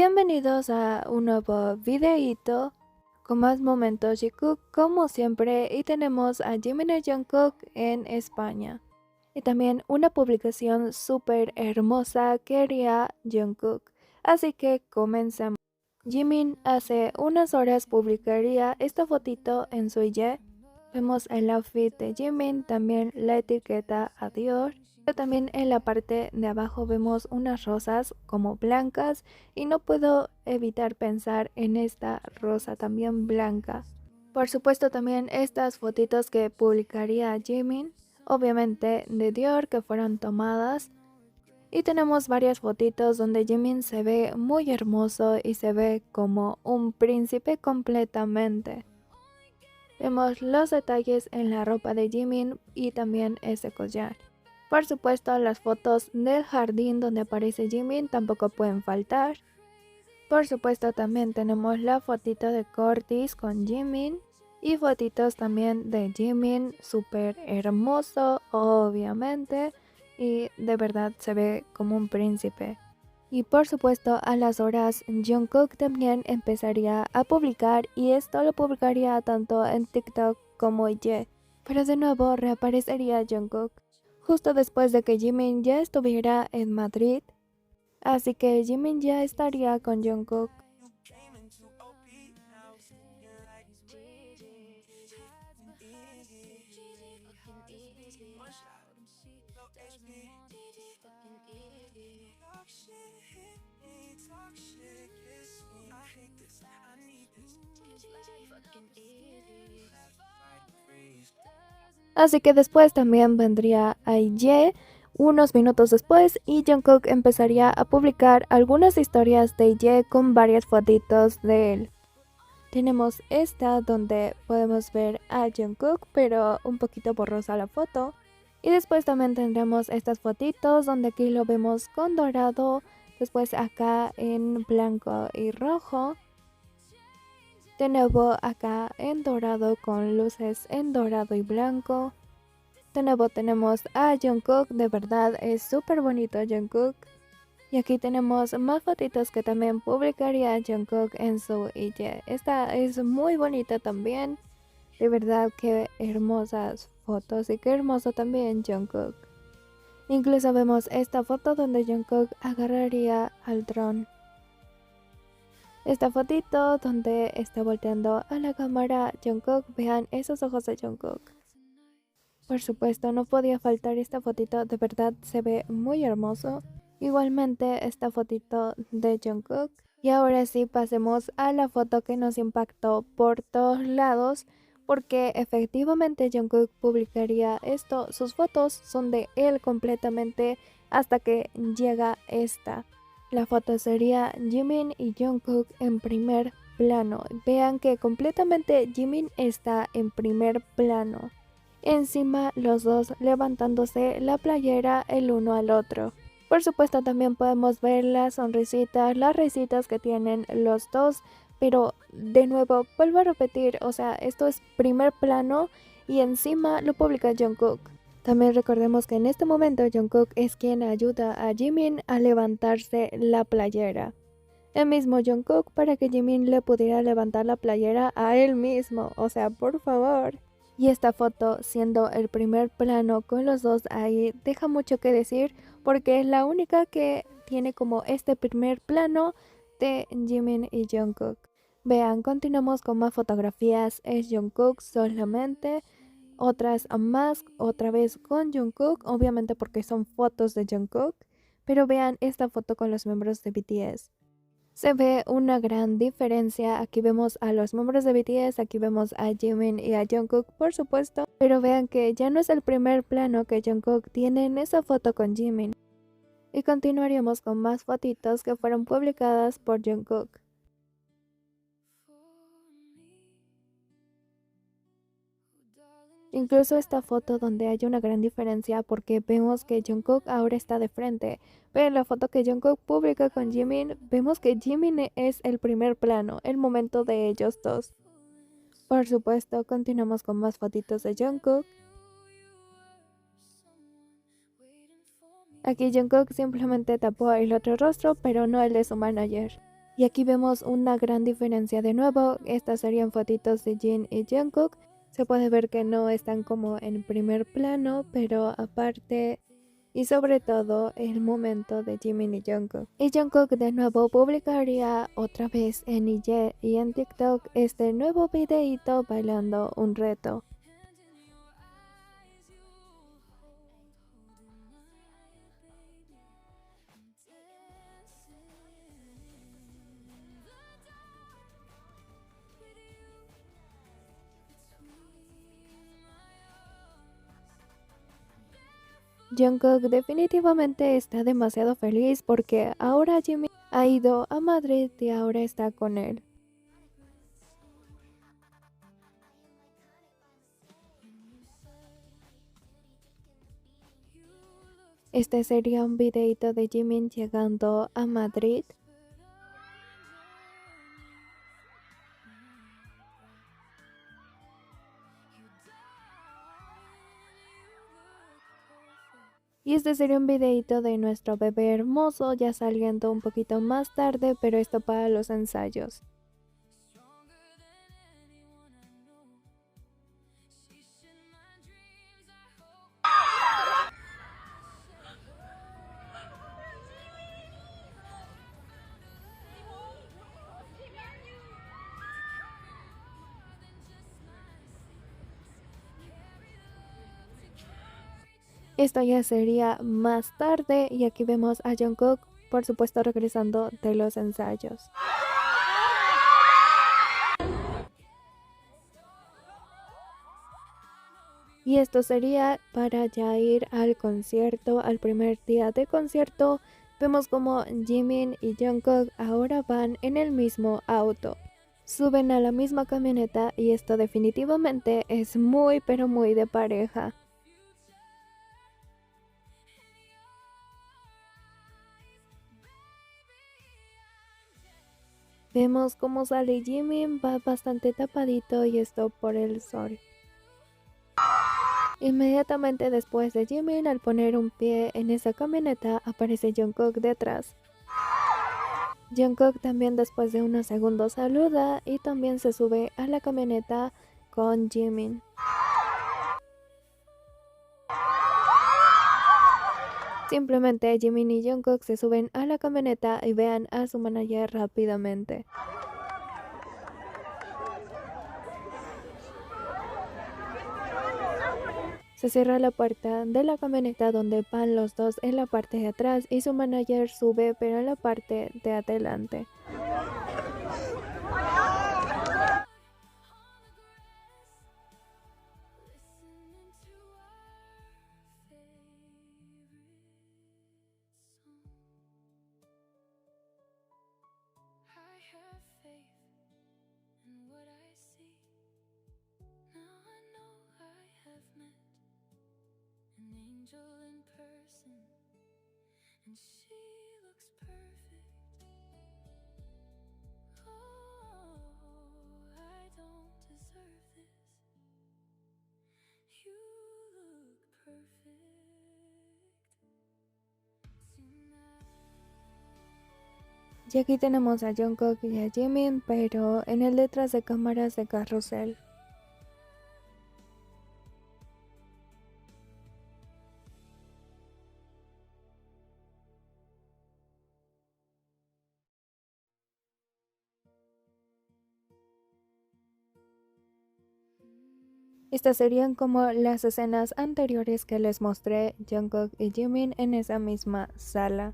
Bienvenidos a un nuevo videíto con más momentos Jungkook como siempre, y tenemos a Jimin y Jungkook en España y también una publicación súper hermosa que haría Jungkook, así que comencemos. Jimin hace unas horas publicaría esta fotito en su IG. Vemos el outfit de Jimin, también la etiqueta a Dior. Pero también en la parte de abajo vemos unas rosas como blancas y no puedo evitar pensar en esta rosa también blanca. Por supuesto también estas fotitos que publicaría Jimin, obviamente de Dior, que fueron tomadas. Y tenemos varias fotitos donde Jimin se ve muy hermoso y se ve como un príncipe completamente. Vemos los detalles en la ropa de Jimin y también ese collar. Por supuesto, las fotos del jardín donde aparece Jimin tampoco pueden faltar. Por supuesto, también tenemos la fotito de Curtis con Jimin y fotitos también de Jimin súper hermoso, obviamente, y de verdad se ve como un príncipe. Y por supuesto, a las horas Jungkook también empezaría a publicar, y esto lo publicaría tanto en TikTok como IG. Pero de nuevo reaparecería Jungkook justo después de que Jimin ya estuviera en Madrid. Así que Jimin ya estaría con Jungkook. Así que después también vendría IJ unos minutos después, y Jungkook empezaría a publicar algunas historias de IJ con varias fotitos de él. Tenemos esta donde podemos ver a Jungkook, pero un poquito borrosa la foto. Y después también tendremos estas fotitos donde aquí lo vemos con dorado, después acá en blanco y rojo. De nuevo acá en dorado con luces en dorado y blanco. De nuevo tenemos a Jungkook, de verdad es súper bonito Jungkook. Y aquí tenemos más fotitos que también publicaría Jungkook en su IG. Esta es muy bonita también. De verdad que hermosas fotos, y qué hermoso también Jungkook. Incluso vemos esta foto donde Jungkook agarraría al dron. Esta fotito donde está volteando a la cámara Jungkook, vean esos ojos de Jungkook. Por supuesto, no podía faltar esta fotito, de verdad se ve muy hermoso. Igualmente esta fotito de Jungkook. Y ahora sí pasemos a la foto que nos impactó por todos lados, porque efectivamente Jungkook publicaría esto. Sus fotos son de él completamente hasta que llega esta. La foto sería Jimin y Jungkook en primer plano. Vean que completamente Jimin está en primer plano. Encima los dos levantándose la playera el uno al otro. Por supuesto también podemos ver las sonrisitas, las risitas que tienen los dos, pero de nuevo vuelvo a repetir, o sea, esto es primer plano y encima lo publica Jungkook. También recordemos que en este momento Jungkook es quien ayuda a Jimin a levantarse la playera. El mismo Jungkook para que Jimin le pudiera levantar la playera a él mismo, o sea, por favor. Y esta foto, siendo el primer plano con los dos ahí, deja mucho que decir, porque es la única que tiene como este primer plano de Jimin y Jungkook. Vean, continuamos con más fotografías, es Jungkook solamente, otras más, otra vez con Jungkook, obviamente porque son fotos de Jungkook, pero vean esta foto con los miembros de BTS. Se ve una gran diferencia. Aquí vemos a los miembros de BTS, aquí vemos a Jimin y a Jungkook, por supuesto. Pero vean que ya no es el primer plano que Jungkook tiene en esa foto con Jimin. Y continuaríamos con más fotitos que fueron publicadas por Jungkook. Incluso esta foto donde hay una gran diferencia porque vemos que Jungkook ahora está de frente, pero en la foto que Jungkook publica con Jimin, vemos que Jimin es el primer plano, el momento de ellos dos. Por supuesto, continuamos con más fotitos de Jungkook. Aquí Jungkook simplemente tapó el otro rostro, pero no el de su manager. Y aquí vemos una gran diferencia de nuevo. Estas serían fotitos de Jin y Jungkook. Se puede ver que no están como en primer plano, pero aparte y sobre todo el momento de Jimin y Jungkook. Y Jungkook de nuevo publicaría otra vez en IG y en TikTok este nuevo videito bailando un reto. Jungkook definitivamente está demasiado feliz porque ahora Jimin ha ido a Madrid y ahora está con él. Este sería un videito de Jimin llegando a Madrid. Y este sería un videito de nuestro bebé hermoso ya saliendo un poquito más tarde, pero esto para los ensayos. Esto ya sería más tarde y aquí vemos a Jungkook, por supuesto, regresando de los ensayos. Y esto sería para ya ir al concierto, al primer día de concierto. Vemos como Jimin y Jungkook ahora van en el mismo auto. Suben a la misma camioneta y esto definitivamente es muy pero muy de pareja. Vemos cómo sale Jimin, va bastante tapadito y esto por el sol. Inmediatamente después de Jimin, al poner un pie en esa camioneta, aparece Jungkook detrás. Jungkook también después de unos segundos saluda y también se sube a la camioneta con Jimin. Simplemente Jimin y Jungkook se suben a la camioneta y vean a su manager rápidamente. Se cierra la puerta de la camioneta donde van los dos en la parte de atrás y su manager sube pero en la parte de adelante. And she looks perfect. Oh, I don't deserve this. You look perfect tonight. Y aquí tenemos a Jungkook y a Jimin, pero en el detrás de cámaras de carrusel. Estas serían como las escenas anteriores que les mostré Jungkook y Jimin en esa misma sala.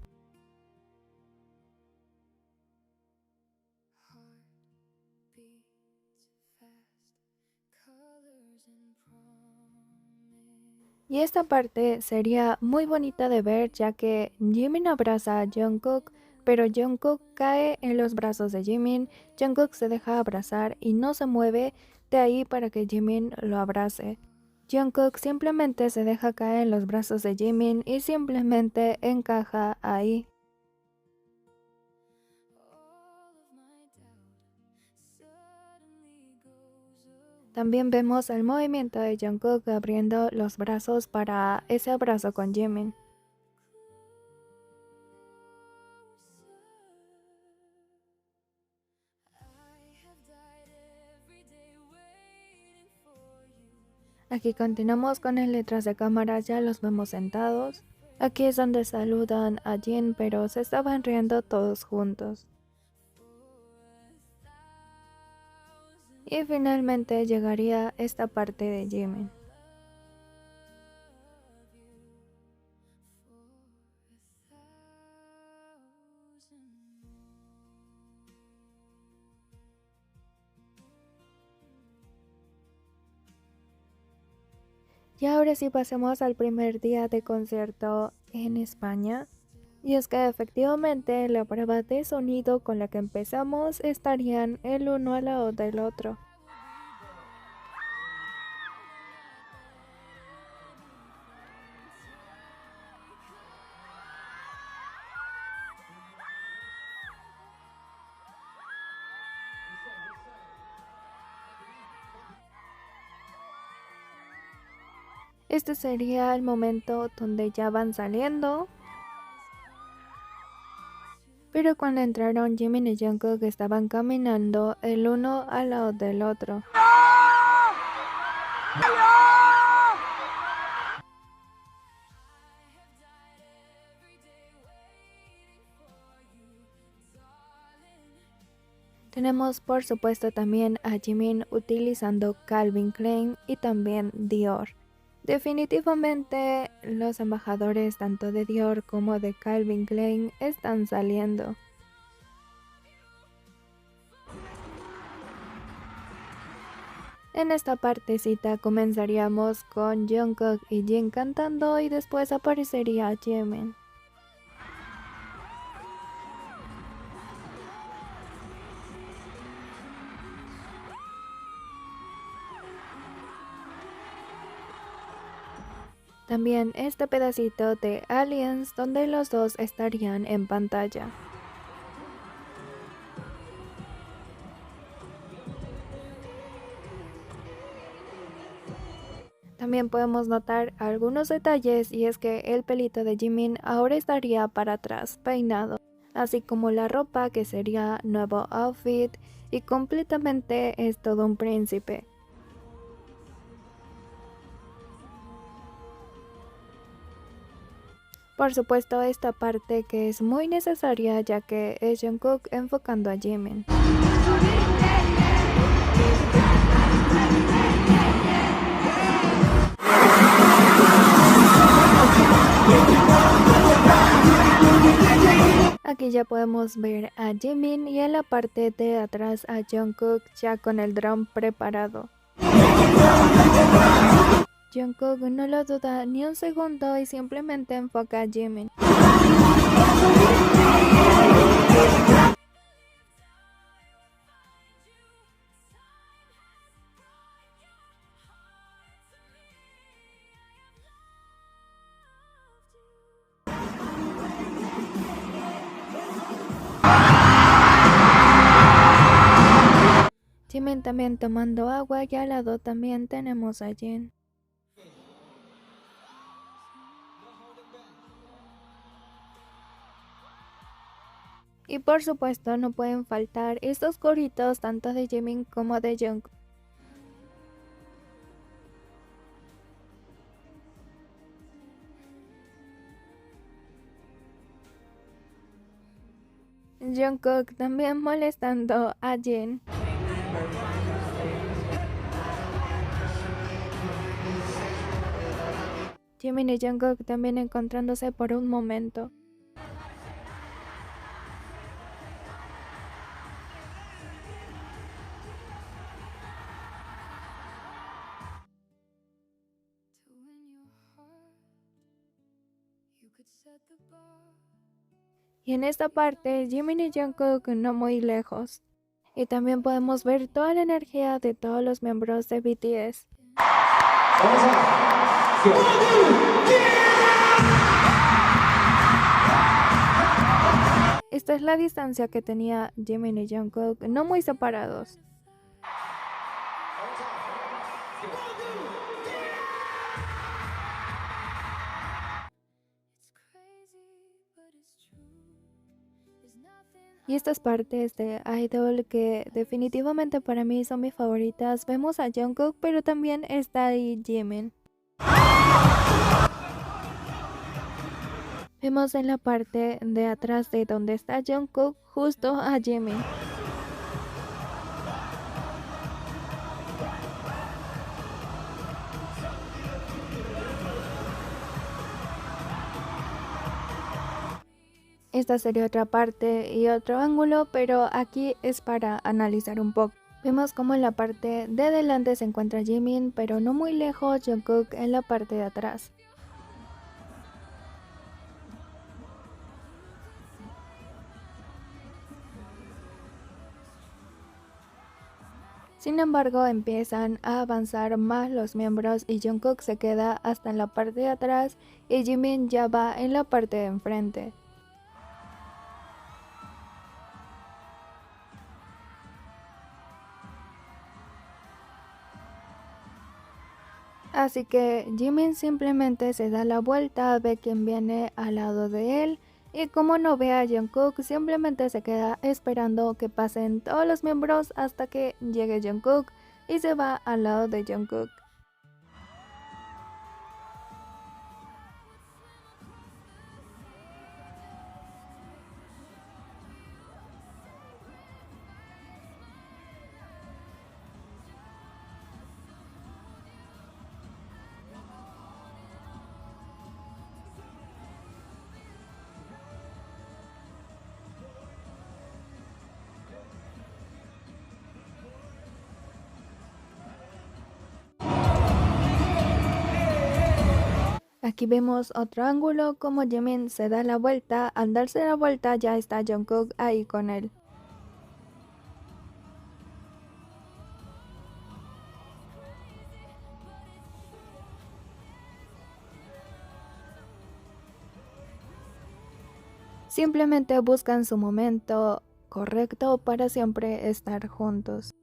Y esta parte sería muy bonita de ver ya que Jimin abraza a Jungkook, pero Jungkook cae en los brazos de Jimin, Jungkook se deja abrazar y no se mueve de ahí para que Jimin lo abrace. Jungkook simplemente se deja caer en los brazos de Jimin y simplemente encaja ahí. También vemos el movimiento de Jungkook abriendo los brazos para ese abrazo con Jimin. Aquí continuamos con el detrás de cámara, ya los vemos sentados. Aquí es donde saludan a Jin, pero se estaban riendo todos juntos. Y finalmente llegaría esta parte de Jimin. Y ahora sí pasemos al primer día de concierto en España. Y es que efectivamente la prueba de sonido con la que empezamos estarían el uno al lado del otro. Este sería el momento donde ya van saliendo. Pero cuando entraron Jimin y Jungkook estaban caminando el uno al lado del otro. Tenemos por supuesto también a Jimin utilizando Calvin Klein y también Dior. Definitivamente los embajadores tanto de Dior como de Calvin Klein están saliendo. En esta partecita comenzaríamos con Jungkook y Jin cantando y después aparecería Jimin. También este pedacito de Aliens donde los dos estarían en pantalla. También podemos notar algunos detalles y es que el pelito de Jimin ahora estaría para atrás, peinado, así como la ropa que sería nuevo outfit y completamente es todo un príncipe. Por supuesto esta parte que es muy necesaria ya que es Jungkook enfocando a Jimin. Aquí ya podemos ver a Jimin y en la parte de atrás a Jungkook ya con el drum preparado. Jungkook no lo duda ni un segundo y simplemente enfoca a Jimin. Jimin también tomando agua y al lado también tenemos a Jin. Y por supuesto no pueden faltar estos coritos tanto de Jimin como de Jungkook. Jungkook también molestando a Jin. Jimin y Jungkook también encontrándose por un momento. To win your heart, you could set the bar. Y en esta parte Jimin y Jungkook no muy lejos. Y también podemos ver toda la energía de todos los miembros de BTS. Esta es la distancia que tenía Jimin y Jungkook, no muy separados. It's crazy, but it's true. There's nothing Y estas partes de Idol que definitivamente para mí son mis favoritas. Vemos a Jungkook, pero también está ahí Jimin. Vemos en la parte de atrás de donde está Jungkook justo a Jimin. Esta sería otra parte y otro ángulo, pero aquí es para analizar un poco. Vemos como en la parte de delante se encuentra Jimin, pero no muy lejos Jungkook en la parte de atrás. Sin embargo, empiezan a avanzar más los miembros y Jungkook se queda hasta en la parte de atrás y Jimin ya va en la parte de enfrente. Así que Jimin simplemente se da la vuelta, ve quién viene al lado de él y como no ve a Jungkook simplemente se queda esperando que pasen todos los miembros hasta que llegue Jungkook y se va al lado de Jungkook. Aquí vemos otro ángulo como Jimin se da la vuelta, al darse la vuelta ya está Jungkook ahí con él. Simplemente buscan su momento correcto para siempre estar juntos.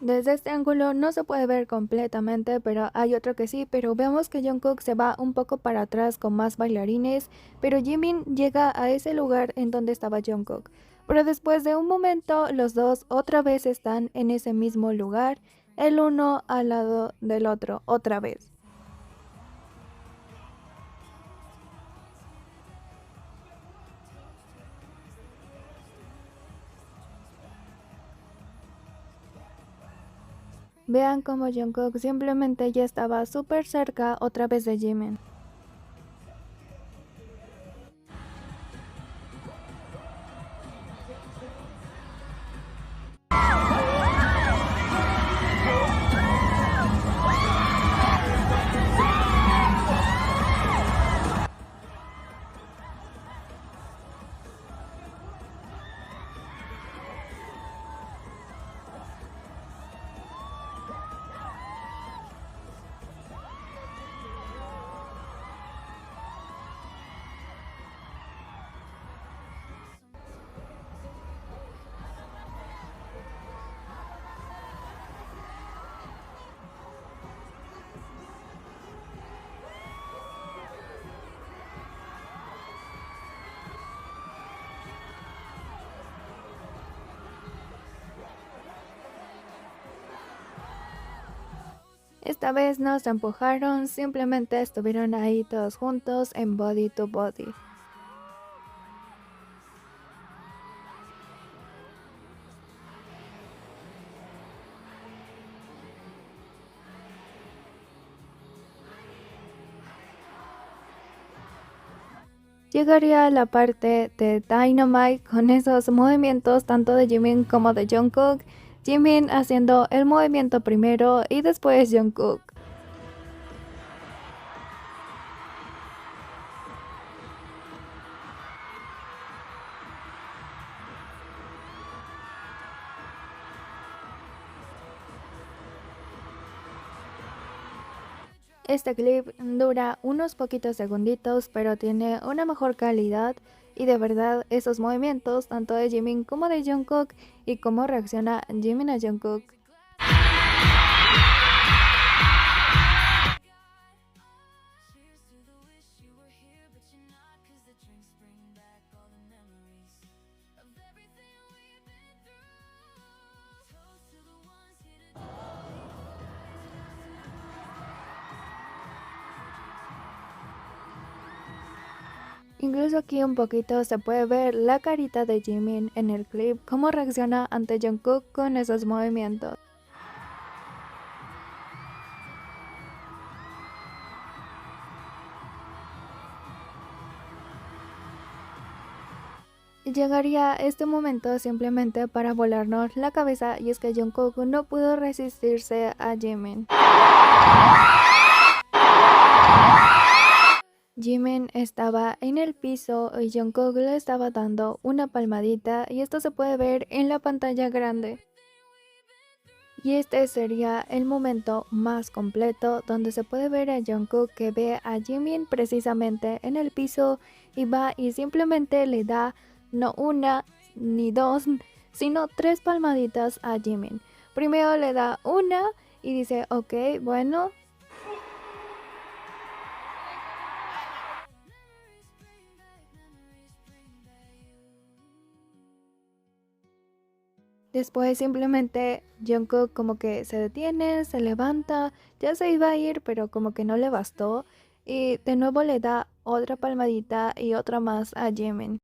Desde este ángulo no se puede ver completamente, pero hay otro que sí, pero vemos que Jungkook se va un poco para atrás con más bailarines, pero Jimin llega a ese lugar en donde estaba Jungkook. Pero después de un momento los dos otra vez están en ese mismo lugar, el uno al lado del otro otra vez. Vean como Jungkook simplemente ya estaba súper cerca otra vez de Jimin. Esta vez no se empujaron, simplemente estuvieron ahí todos juntos en body to body. Llegaría la parte de Dynamite con esos movimientos tanto de Jimin como de Jungkook. Jimin haciendo el movimiento primero y después Jungkook. Este clip dura unos poquitos segunditos, pero tiene una mejor calidad y de verdad esos movimientos tanto de Jimin como de Jungkook y cómo reacciona Jimin a Jungkook. Incluso aquí un poquito se puede ver la carita de Jimin en el clip, cómo reacciona ante Jungkook con esos movimientos. Llegaría este momento simplemente para volarnos la cabeza, y es que Jungkook no pudo resistirse a Jimin. Jimin estaba en el piso y Jungkook le estaba dando una palmadita, y esto se puede ver en la pantalla grande. Y este sería el momento más completo donde se puede ver a Jungkook que ve a Jimin precisamente en el piso y va y simplemente le da no una ni dos, sino 3 palmaditas a Jimin. Primero le da una y dice, ok, bueno. Después simplemente Jungkook como que se detiene, se levanta, ya se iba a ir, pero como que no le bastó. Y de nuevo le da otra palmadita y otra más a Jimin.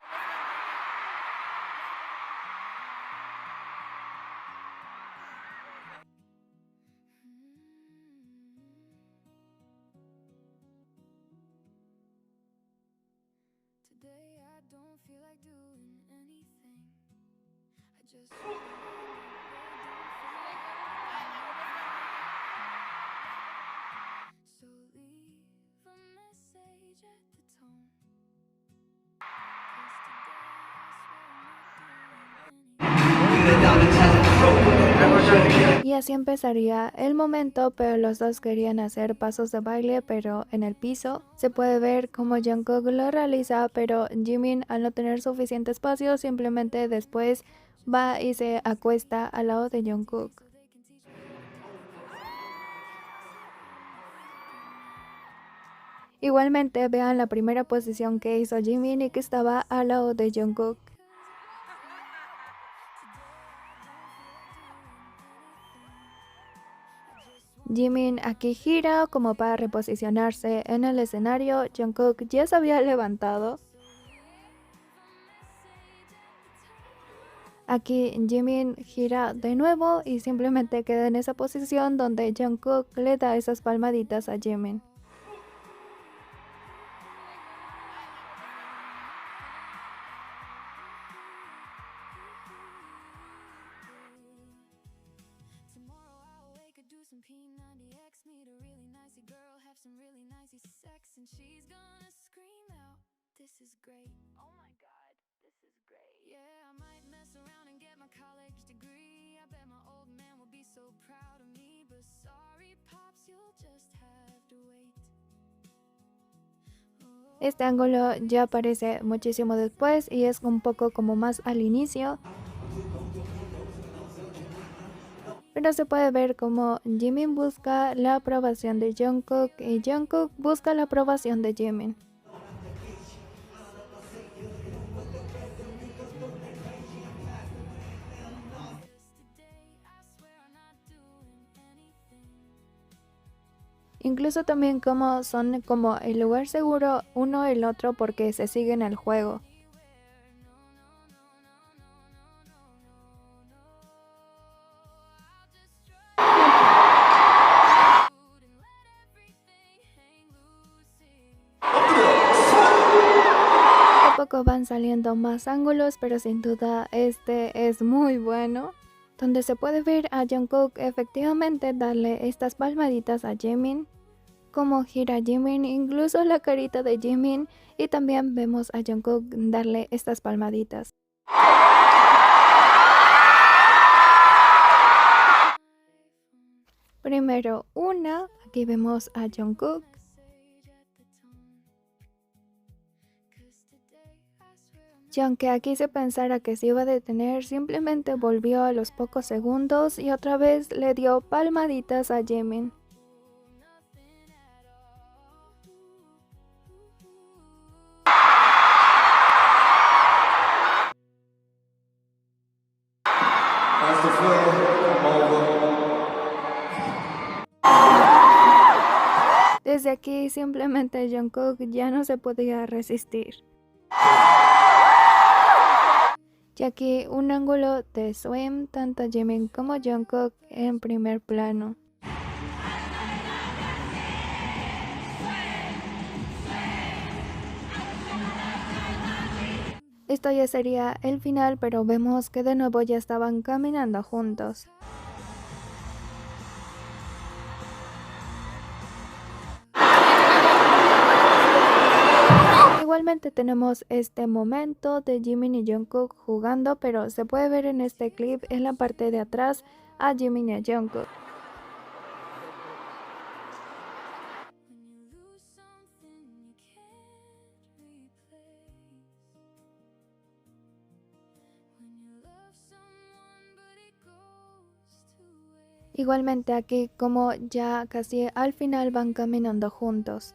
Today I don't feel like doing anything. I just so leave a message at the tone. 'Cause today I swear I'm not doing anything. Y así empezaría el momento, pero los dos querían hacer pasos de baile, pero en el piso. Se puede ver cómo Jungkook lo realiza, pero Jimin, al no tener suficiente espacio, simplemente después va y se acuesta al lado de Jungkook. Igualmente vean la primera posición que hizo Jimin y que estaba al lado de Jungkook. Jimin aquí gira como para reposicionarse en el escenario. Jungkook ya se había levantado. Aquí Jimin gira de nuevo y simplemente queda en esa posición donde Jungkook le da esas palmaditas a Jimin. Tomorrow I'll wake up, do some P90X, meet a really nicey girl, have some really nicey sex, and she's gonna scream out, "This is great. Oh my god, this is great." Yeah, I might mess around and get my college degree. I bet my old man will be so proud of me, but sorry pops, you'll just have to wait. Este ángulo ya aparece muchísimo después y es un poco como más al inicio. Pero se puede ver como Jimin busca la aprobación de Jungkook y Jungkook busca la aprobación de Jimin. Incluso también como son como el lugar seguro uno el otro porque se siguen el juego. A poco van saliendo más ángulos, pero sin duda este es muy bueno, donde se puede ver a Jungkook efectivamente darle estas palmaditas a Jimin, como gira Jimin, incluso la carita de Jimin, y también vemos a Jungkook darle estas palmaditas. Primero una, aquí vemos a Jungkook. Y aunque aquí se pensara que se iba a detener, simplemente volvió a los pocos segundos y otra vez le dio palmaditas a Jimin. Desde aquí simplemente Jungkook ya no se podía resistir. Y aquí un ángulo de swim, tanto Jimin como Jungkook en primer plano. Esto ya sería el final, pero vemos que de nuevo ya estaban caminando juntos. Igualmente tenemos este momento de Jimin y Jungkook jugando, pero se puede ver en este clip en la parte de atrás a Jimin y a Jungkook. When you lose something you can't replace. When you love someone but it goes to waste. Igualmente aquí como ya casi al final van caminando juntos.